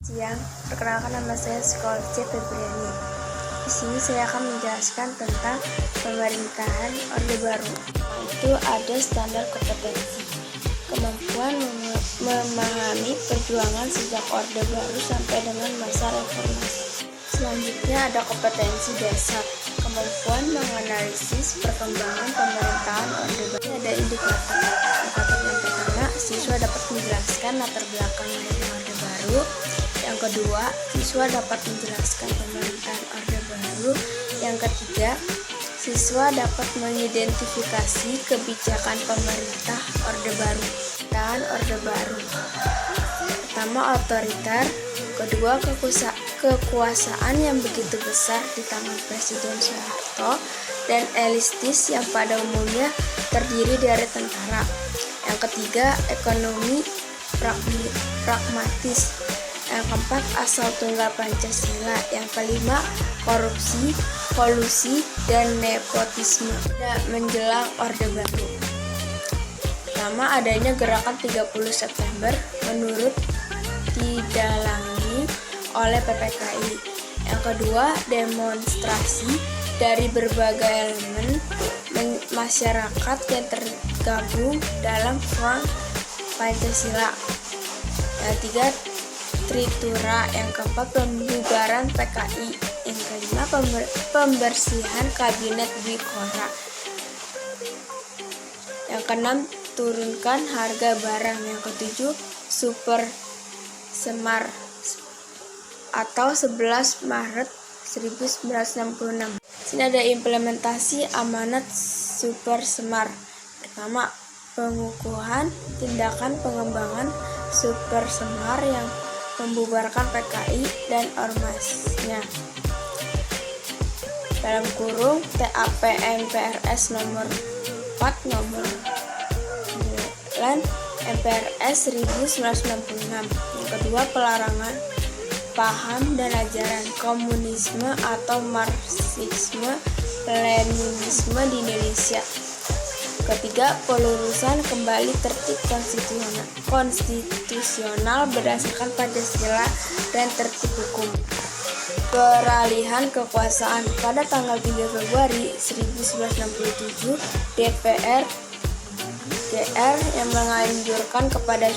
Siang, perkenalkan nama saya Sekolah C. Febriani. Di sini saya akan menjelaskan tentang pemerintahan Orde Baru. Itu ada standar kompetensi, kemampuan memahami perjuangan sejak Orde Baru sampai dengan masa reformasi. Selanjutnya ada kompetensi dasar, kemampuan menganalisis perkembangan pemerintahan Orde Baru. Ini ada indikator yang pertama, siswa dapat menjelaskan latar belakang dari Orde Baru. Yang kedua, siswa dapat menjelaskan pemerintahan Orde Baru. Yang ketiga, siswa dapat mengidentifikasi kebijakan pemerintah Orde Baru. Dan Orde Baru pertama, otoriter. Kedua, kekuasaan yang begitu besar di tangan Presiden Soeharto dan elitis yang pada umumnya terdiri dari tentara. Yang ketiga, ekonomi pragmatis. Yang keempat, asal tunggal Pancasila. Yang kelima, korupsi, kolusi, dan nepotisme. Menjelang Orde Baru. Pertama, adanya gerakan 30 September menurut didalangi oleh PPKI. Yang kedua, demonstrasi dari berbagai elemen masyarakat yang tergabung dalam Front Pancasila. Yang ketiga, Tritura. Yang keempat, pembubaran PKI. Yang kelima, pembersihan kabinet Dwi Kora. Yang keenam, turunkan harga barang. Yang ketujuh, Super Semar atau 11 Maret 1966. Sini ada implementasi amanat Super Semar. Pertama, pengukuhan tindakan pengembangan Super Semar yang membubarkan PKI dan ormasnya. Dalam kurung TAP MPRS nomor 4 nomor 9 MPRS 1996. Yang kedua, pelarangan paham dan ajaran komunisme atau marxisme leninisme di Indonesia. Ketiga, pelurusan kembali tertib konstitusional berdasarkan Pancasila dan tertib hukum. Peralihan kekuasaan. Pada tanggal 3 Februari 1967, DPR yang menganjurkan kepada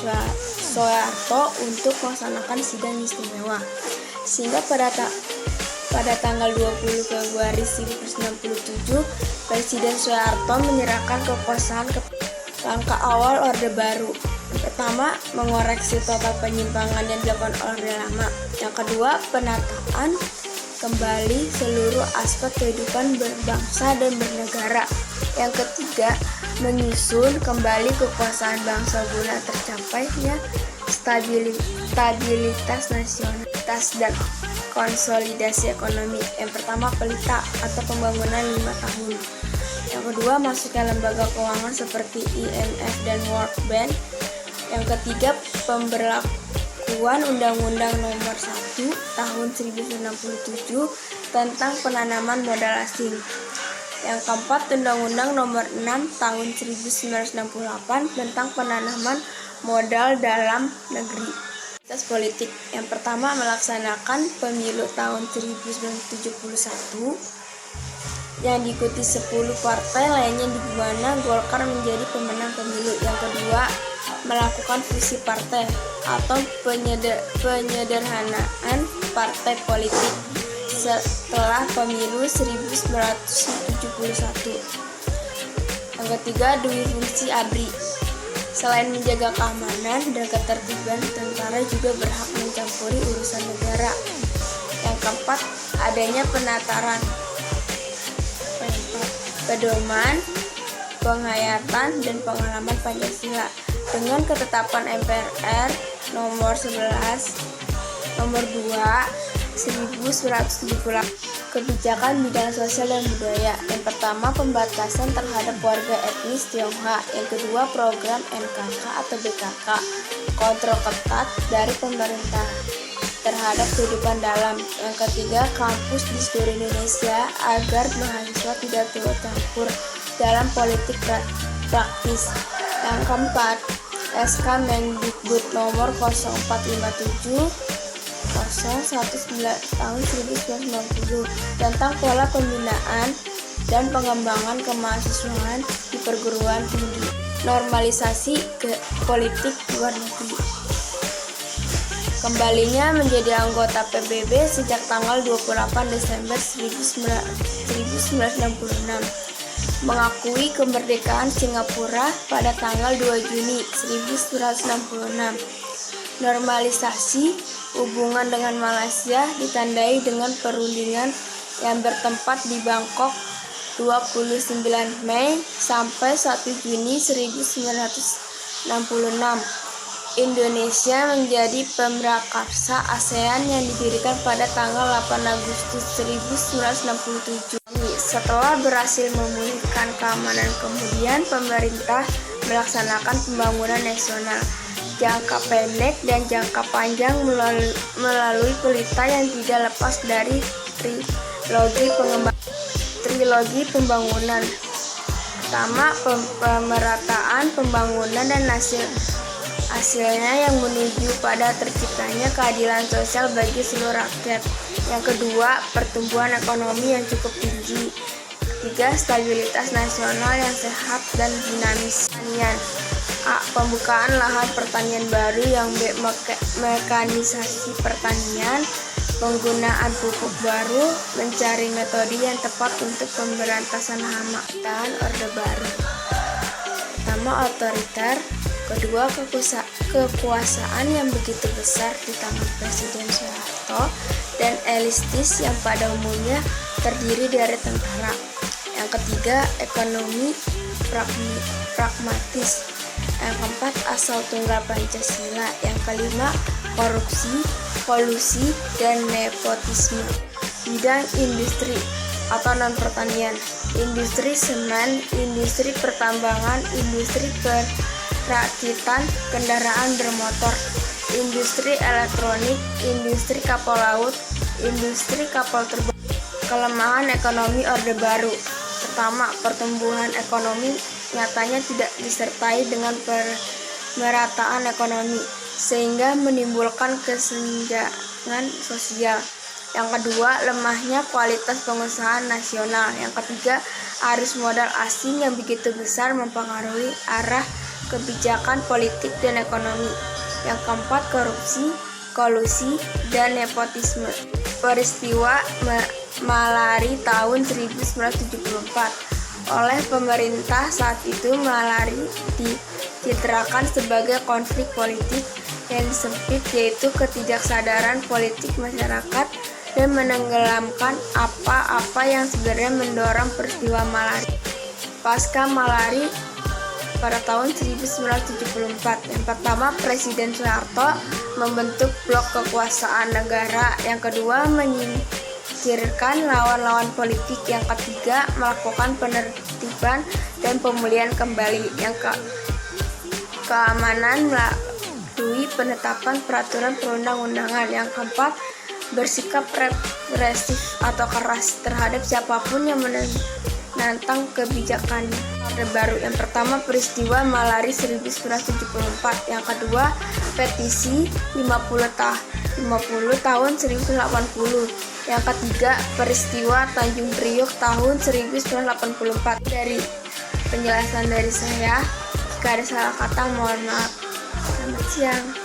Soeharto untuk melaksanakan sidang istimewa. Sehingga pada tanggal 20 Februari 1967, Presiden Soeharto menyerahkan kekuasaan ke langkah awal Orde Baru. Yang pertama, mengoreksi total penyimpangan yang dilakukan Orde Lama. Yang kedua, penataan kembali seluruh aspek kehidupan berbangsa dan bernegara. Yang ketiga, menyusun kembali kekuasaan bangsa guna tercapainya stabilitas nasionalitas dan konsolidasi ekonomi. Yang pertama, pelita atau pembangunan 5 tahun. Yang kedua, masuknya lembaga keuangan seperti IMF dan World Bank. Yang ketiga, pemberlakuan Undang-Undang Nomor 1 Tahun 1967 tentang penanaman modal asing. Yang keempat, Undang-Undang Nomor 6 Tahun 1968 tentang penanaman modal dalam negeri. Politik. Yang pertama, melaksanakan pemilu tahun 1971 yang diikuti 10 partai lainnya di mana Golkar menjadi pemenang pemilu. Yang kedua, melakukan fusi partai atau penyederhanaan partai politik setelah pemilu 1971. Yang ketiga, dui fungsi ABRI. Selain menjaga keamanan dan ketertiban, tentara juga berhak mencampuri urusan negara. Yang keempat, adanya penataran, pedoman, penghayatan, dan pengalaman Pancasila. Dengan ketetapan MPR nomor 11 nomor 2 1978. Kebijakan bidang sosial dan budaya. Yang pertama, pembatasan terhadap warga etnis Tionghoa. Yang kedua, program NKK atau BKK. Kontrol ketat dari pemerintah terhadap kehidupan dalam. Yang ketiga, kampus di seluruh Indonesia agar mahasiswa tidak turut campur dalam politik praktis. Yang keempat, SK Mendikbud nomor 0457 tahun 1990 tentang pola pembinaan dan pengembangan kemahasiswaan di perguruan tinggi, normalisasi ke politik luar negeri. Kembalinya menjadi anggota PBB sejak tanggal 28 Desember 1966, mengakui kemerdekaan Singapura pada tanggal 2 Juni 1966. Normalisasi hubungan dengan Malaysia ditandai dengan perundingan yang bertempat di Bangkok 29 Mei sampai 1 Juni 1966. Indonesia menjadi pemrakarsa ASEAN yang didirikan pada tanggal 8 Agustus 1967. Setelah berhasil memulihkan keamanan, kemudian pemerintah melaksanakan pembangunan nasional jangka pendek dan jangka panjang melalui pelita yang tidak lepas dari trilogi pembangunan. Pertama, pemerataan pembangunan dan hasilnya yang menuju pada terciptanya keadilan sosial bagi seluruh rakyat. Yang kedua, pertumbuhan ekonomi yang cukup tinggi. Ketiga, stabilitas nasional yang sehat dan dinamis. Pertanian. A. Pembukaan lahan pertanian baru. Yang B. Mekanisasi pertanian, penggunaan pupuk baru, mencari metode yang tepat untuk pemberantasan hama dan Orde Baru. Pertama, otoriter. Kedua, kekuasaan yang begitu besar di tangan Presiden Soeharto dan elitis yang pada umumnya terdiri dari tentara. Yang ketiga, ekonomi pragmatis. Yang keempat, asal tunggal Pancasila. Yang kelima, korupsi, kolusi, dan nepotisme. Bidang industri atau non-pertanian, industri semen, industri pertambangan, industri perakitan kendaraan bermotor, industri elektronik, industri kapal laut, industri kapal terbang. Kelemahan ekonomi Orde Baru. Pertama, pertumbuhan ekonomi nyatanya tidak disertai dengan pemerataan ekonomi, sehingga menimbulkan kesenjangan sosial. Yang kedua, lemahnya kualitas pengusahaan nasional. Yang ketiga, arus modal asing yang begitu besar mempengaruhi arah kebijakan politik dan ekonomi. Yang keempat, korupsi, kolusi, dan nepotisme. Peristiwa Malari tahun 1974. Oleh pemerintah saat itu, Malari dicitrakan sebagai konflik politik yang sempit, yaitu ketidaksadaran politik masyarakat dan menenggelamkan apa-apa yang sebenarnya mendorong peristiwa Malari. Pasca Malari pada tahun 1974, yang pertama, Presiden Soeharto membentuk blok kekuasaan negara. Yang kedua, menyingkirkan lawan-lawan politik. Yang ketiga, melakukan penertiban dan pemulihan kembali. Yang keamanan melalui penetapan peraturan perundang-undangan. Yang keempat, bersikap represif atau keras terhadap siapapun yang menentang kebijakan Orde Baru. Yang pertama, peristiwa Malari 1974. Yang kedua, petisi 50 tahun 1980. Yang ketiga, peristiwa Tanjung Priok tahun 1984. Dari penjelasan dari saya, jika ada salah kata mohon maaf. Selamat siang.